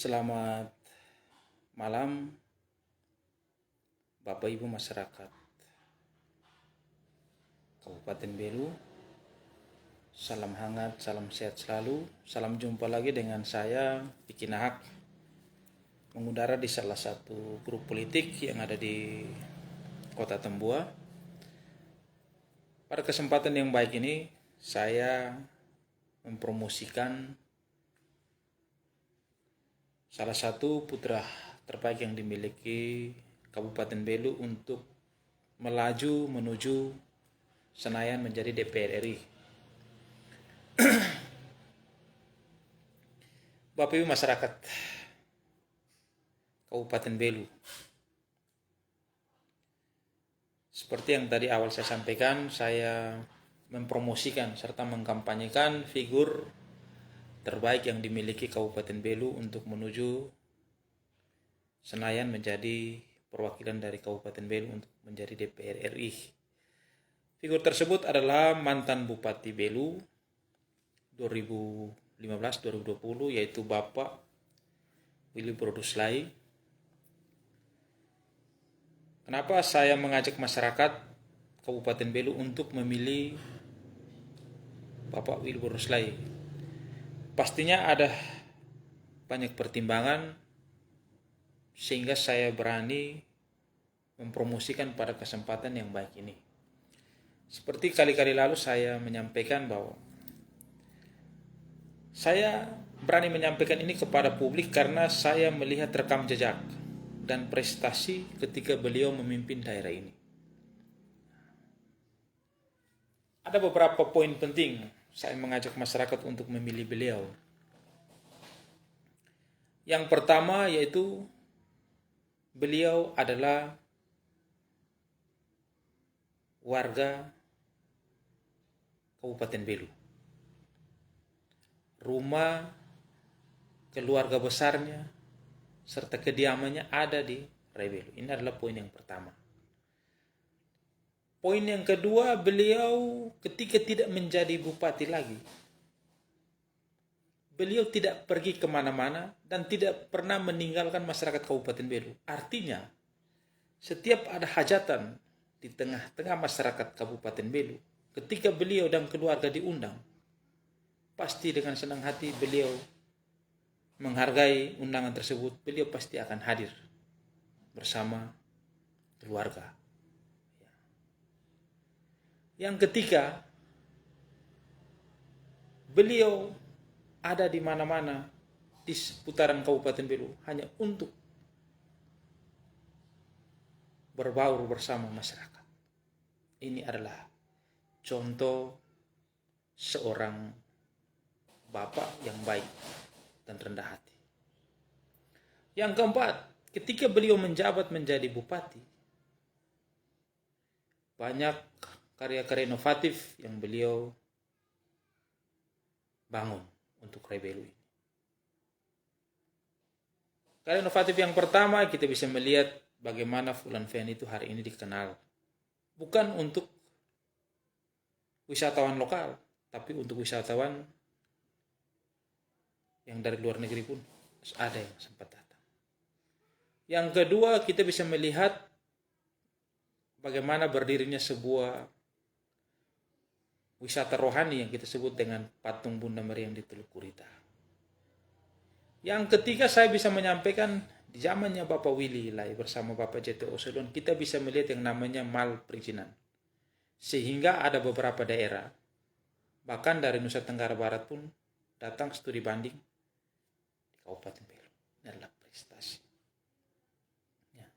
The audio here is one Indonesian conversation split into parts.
Selamat malam, Bapak Ibu masyarakat Kabupaten Belu. Salam hangat, salam sehat selalu. Salam jumpa lagi dengan saya, Vicky Nahak, mengudara di salah satu grup politik yang ada di Kota Tembua. Pada kesempatan yang baik ini, saya mempromosikan salah satu putra terbaik yang dimiliki Kabupaten Belu untuk melaju menuju Senayan menjadi DPR RI. Bapak Ibu masyarakat Kabupaten Belu, seperti yang tadi awal saya sampaikan, saya mempromosikan serta mengkampanyekan figur terbaik yang dimiliki Kabupaten Belu untuk menuju Senayan menjadi perwakilan dari Kabupaten Belu untuk menjadi DPR RI. Figur tersebut adalah mantan Bupati Belu 2015-2020, yaitu Bapak Willy Broduslai. Kenapa saya mengajak masyarakat Kabupaten Belu untuk memilih Bapak Willy Broduslai? Pastinya ada banyak pertimbangan sehingga saya berani mempromosikan pada kesempatan yang baik ini. Seperti kali-kali lalu saya menyampaikan bahwa saya berani menyampaikan ini kepada publik karena saya melihat rekam jejak dan prestasi ketika beliau memimpin daerah ini. Ada beberapa poin penting saya mengajak masyarakat untuk memilih beliau. Yang pertama yaitu beliau adalah warga Kabupaten Belu. Rumah keluarga besarnya serta kediamannya ada di Belu. Ini adalah poin yang pertama. Poin yang kedua, beliau ketika tidak menjadi bupati lagi, beliau tidak pergi kemana-mana dan tidak pernah meninggalkan masyarakat Kabupaten Belu. Artinya, setiap ada hajatan di tengah-tengah masyarakat Kabupaten Belu, ketika beliau dan keluarga diundang, pasti dengan senang hati beliau menghargai undangan tersebut. Beliau pasti akan hadir bersama keluarga. Yang ketiga, beliau ada di mana-mana di seputaran Kabupaten Belu hanya untuk berbaur bersama masyarakat. Ini adalah contoh seorang bapak yang baik dan rendah hati. Yang keempat, ketika beliau menjabat menjadi bupati, banyak karya-karya inovatif yang beliau bangun untuk Belu ini. Karya inovatif yang pertama, kita bisa melihat bagaimana Fulan Fen itu hari ini dikenal. Bukan untuk wisatawan lokal, tapi untuk wisatawan yang dari luar negeri pun ada yang sempat datang. Yang kedua, kita bisa melihat bagaimana berdirinya sebuah wisata rohani yang kita sebut dengan patung Bunda Maria yang di Teluk Gurita. Yang ketiga, saya bisa menyampaikan di zamannya Bapak Willy Lai bersama Bapak J.T. Oselon, kita bisa melihat yang namanya mal perizinan. Sehingga ada beberapa daerah, bahkan dari Nusa Tenggara Barat pun datang studi banding di Kabupaten Belu. Ini adalah prestasi. Ya.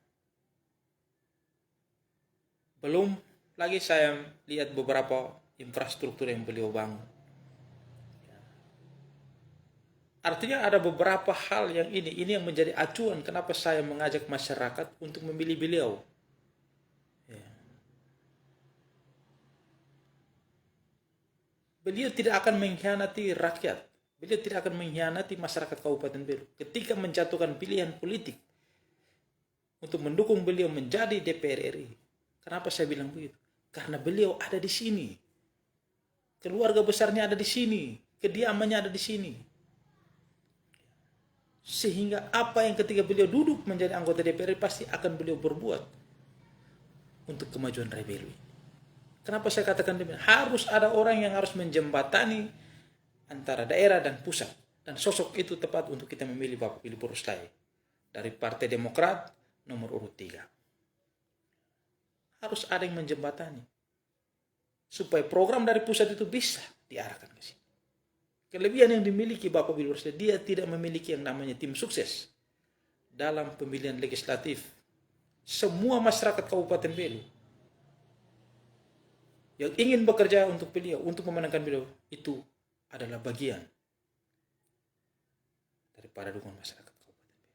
Belum lagi saya lihat beberapa infrastruktur yang beliau bangun. Artinya ada beberapa hal yang ini yang menjadi acuan kenapa saya mengajak masyarakat untuk memilih beliau. Ya. Beliau tidak akan mengkhianati rakyat. Beliau tidak akan mengkhianati masyarakat Kabupaten Belu. Ketika menjatuhkan pilihan politik untuk mendukung beliau menjadi DPR RI. Kenapa saya bilang begitu? Karena beliau ada di sini. Keluarga besarnya ada di sini. Kediamannya ada di sini. Sehingga apa yang ketika beliau duduk menjadi anggota DPR pasti akan beliau berbuat untuk kemajuan Rebelwi. Kenapa saya katakan demikian? Harus ada orang yang harus menjembatani antara daerah dan pusat. Dan sosok itu tepat untuk kita memilih Bapak Willy Boruslay dari Partai Demokrat nomor urut 3. Harus ada yang menjembatani supaya program dari pusat itu bisa diarahkan ke sini. Kelebihan yang dimiliki Bapak Willy Boruslay, dia tidak memiliki yang namanya tim sukses dalam pemilihan legislatif. Semua masyarakat Kabupaten Belu yang ingin bekerja untuk beliau, untuk memenangkan beliau, itu adalah bagian daripada dukungan masyarakat Kabupaten Belu.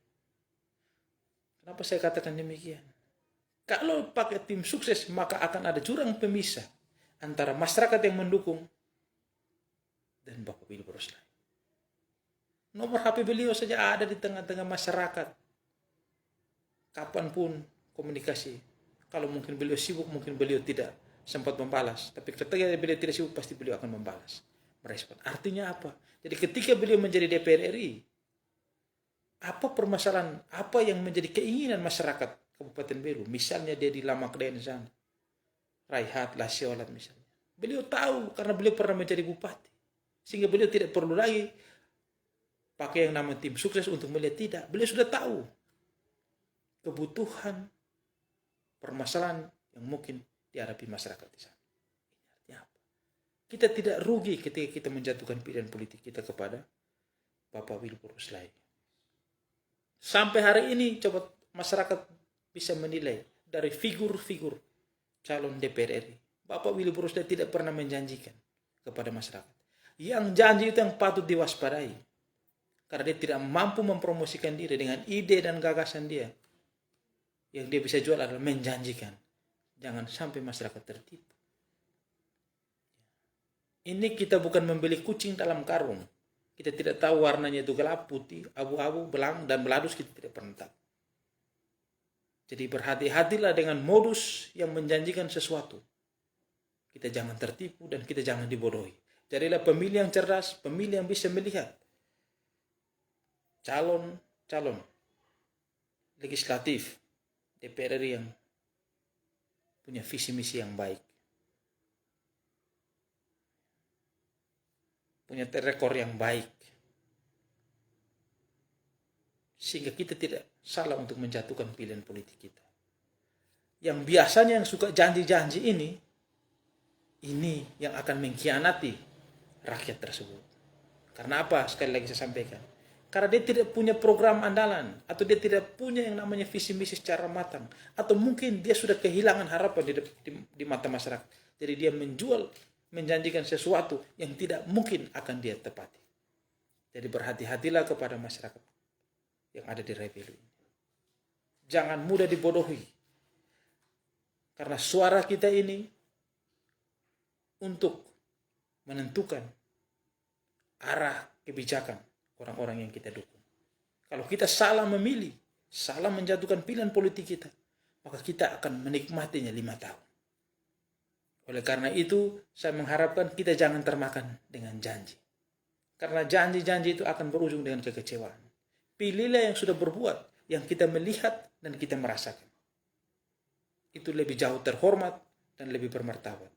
Kenapa saya katakan demikian? Kalau pakai tim sukses, maka akan ada jurang pemisah antara masyarakat yang mendukung dan Bapak Willy Boruslay. Nomor HP beliau saja ada di tengah-tengah masyarakat. Kapanpun komunikasi. Kalau mungkin beliau sibuk, mungkin beliau tidak sempat membalas. Tapi ketika beliau tidak sibuk, pasti beliau akan membalas, merespon. Artinya apa? Jadi ketika beliau menjadi DPR RI, apa permasalahan, apa yang menjadi keinginan masyarakat Kabupaten Belu? Misalnya dia di Lamakden sana, Raihat, Lasiolat misalnya. Beliau tahu karena beliau pernah menjadi bupati. Sehingga beliau tidak perlu lagi pakai yang namanya tim sukses untuk melihat, tidak. Beliau sudah tahu kebutuhan, permasalahan yang mungkin dihadapi masyarakat di sana. Artinya apa? Kita tidak rugi ketika kita menjatuhkan pilihan politik kita kepada Bapak Willy Boruslay. Sampai hari ini coba masyarakat bisa menilai dari figur-figur calon DPR RI. Bapak Willy Boruslay tidak pernah menjanjikan kepada masyarakat. Yang janji itu yang patut diwaspadai. Karena dia tidak mampu mempromosikan diri dengan ide dan gagasan dia. Yang dia bisa jual adalah menjanjikan. Jangan sampai masyarakat tertipu. Ini kita bukan membeli kucing dalam karung. Kita tidak tahu warnanya itu gelap, putih, abu-abu, belang, dan beladus, kita tidak pernah tahu. Jadi berhati-hatilah dengan modus yang menjanjikan sesuatu. Kita jangan tertipu dan kita jangan dibodohi. Jadilah pemilih yang cerdas, pemilih yang bisa melihat calon legislatif DPR RI yang punya visi misi yang baik, punya rekor yang baik, sehingga kita tidak salah untuk menjatuhkan pilihan politik kita. Yang biasanya yang suka janji-janji ini yang akan mengkhianati rakyat tersebut. Karena apa? Sekali lagi saya sampaikan. Karena dia tidak punya program andalan, atau dia tidak punya yang namanya visi misi secara matang, atau mungkin dia sudah kehilangan harapan di mata masyarakat. Jadi dia menjanjikan sesuatu yang tidak mungkin akan dia tepati. Jadi berhati-hatilah kepada masyarakat yang ada di Rebelwi. Jangan mudah dibodohi. Karena suara kita ini untuk menentukan arah kebijakan orang-orang yang kita dukung. Kalau kita salah memilih, salah menjatuhkan pilihan politik kita, maka kita akan menikmatinya 5 tahun. Oleh karena itu, saya mengharapkan kita jangan termakan dengan janji. Karena janji-janji itu akan berujung dengan kekecewaan. Pilihlah yang sudah berbuat, yang kita melihat dan kita merasakan. Itu lebih jauh terhormat dan lebih bermartabat.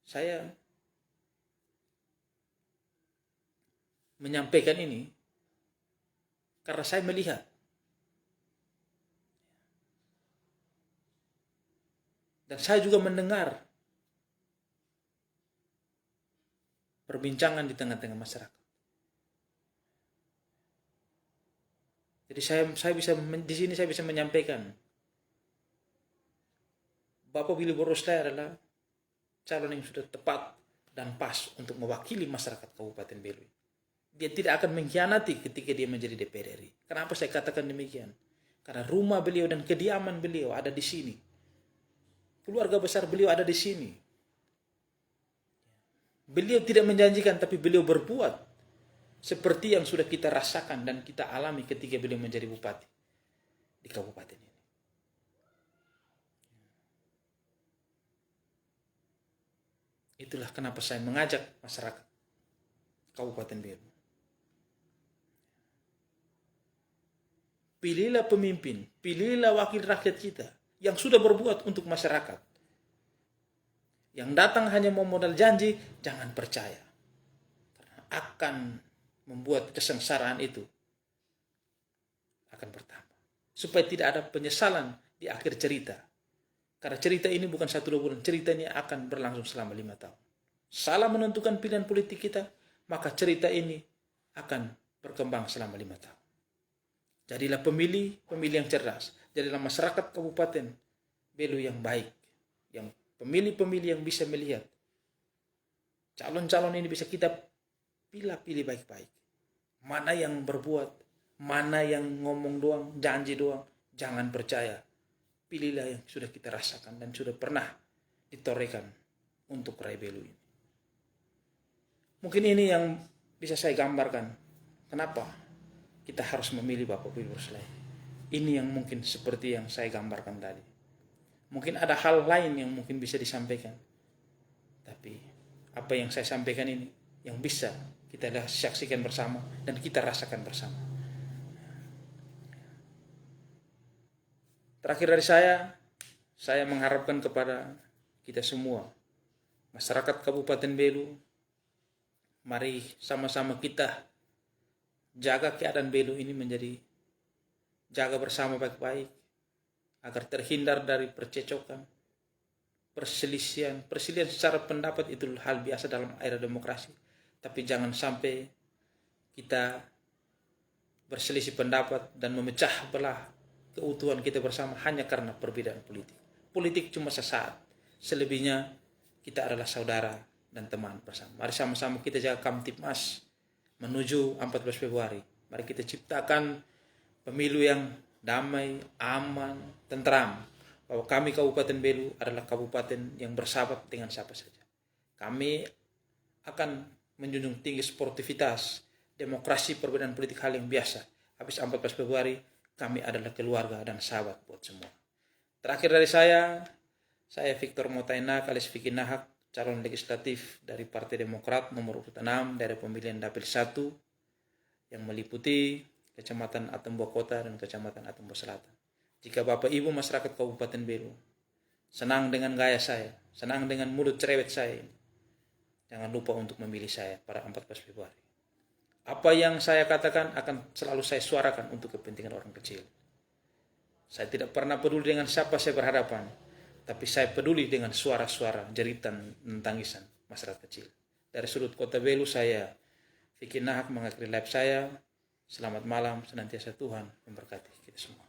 Saya menyampaikan ini karena saya melihat dan saya juga mendengar perbincangan di tengah-tengah masyarakat. Jadi di sini saya bisa menyampaikan Bapak Willy Boruslay adalah calon yang sudah tepat dan pas untuk mewakili masyarakat Kabupaten Belu. Dia tidak akan mengkhianati ketika dia menjadi DPR RI. Kenapa saya katakan demikian? Karena rumah beliau dan kediaman beliau ada di sini. Keluarga besar beliau ada di sini. Beliau tidak menjanjikan, tapi beliau berbuat seperti yang sudah kita rasakan dan kita alami ketika beliau menjadi bupati di kabupaten ini. Itulah kenapa saya mengajak masyarakat Kabupaten Belu pilihlah pemimpin, pilihlah wakil rakyat kita yang sudah berbuat untuk masyarakat. Yang datang hanya mau modal janji, jangan percaya. Karena akan membuat kesengsaraan itu akan bertambah. Supaya tidak ada penyesalan di akhir cerita. Karena cerita ini bukan 1-2 bulan, cerita ini akan berlangsung selama 5 tahun. Salah menentukan pilihan politik kita, maka cerita ini akan berkembang selama 5 tahun. Jadilah pemilih yang cerdas. Jadilah masyarakat Kabupaten Belu yang baik. Yang pemilih yang bisa melihat. Calon-calon ini bisa kita pilih baik-baik. Mana yang berbuat, mana yang ngomong doang, janji doang, jangan percaya. Pilihlah yang sudah kita rasakan dan sudah pernah ditorekan untuk rakyat Belu ini. Mungkin ini yang bisa saya gambarkan. Kenapa kita harus memilih Bapak Wilbur Selai? Ini yang mungkin seperti yang saya gambarkan tadi. Mungkin ada hal lain yang mungkin bisa disampaikan. Tapi apa yang saya sampaikan ini yang bisa kita saksikan bersama dan kita rasakan bersama. Terakhir dari saya mengharapkan kepada kita semua, masyarakat Kabupaten Belu, mari sama-sama kita jaga keadaan Belu ini jaga bersama baik-baik, agar terhindar dari percecokan, perselisihan secara pendapat itu hal biasa dalam era demokrasi. Tapi jangan sampai kita berselisih pendapat dan memecah belah keutuhan kita bersama hanya karena perbedaan politik. Politik cuma sesaat, selebihnya kita adalah saudara dan teman bersama. Mari sama-sama kita jaga Kamtipmas menuju 14 Februari. Mari kita ciptakan pemilu yang damai, aman, tentram. Bahwa kami Kabupaten Belu adalah kabupaten yang bersahabat dengan siapa saja. Kami akan menjunjung tinggi sportivitas, demokrasi, perbedaan politik hal yang biasa. Habis 14 Februari, kami adalah keluarga dan sahabat buat semua. Terakhir dari saya Victor Motaina alias Vicky Nahak, calon legislatif dari Partai Demokrat nomor urut 6 dari pemilihan Dapil 1 yang meliputi Kecamatan Atambua Kota dan Kecamatan Atambua Selatan. Jika Bapak Ibu masyarakat Kabupaten Belu senang dengan gaya saya, senang dengan mulut cerewet saya, jangan lupa untuk memilih saya pada 14 Februari. Apa yang saya katakan akan selalu saya suarakan untuk kepentingan orang kecil. Saya tidak pernah peduli dengan siapa saya berhadapan, tapi saya peduli dengan suara-suara jeritan dan tangisan masyarakat kecil. Dari sudut kota Belu, saya Vicky Nahak mengakhiri live saya. Selamat malam, senantiasa Tuhan memberkati kita semua.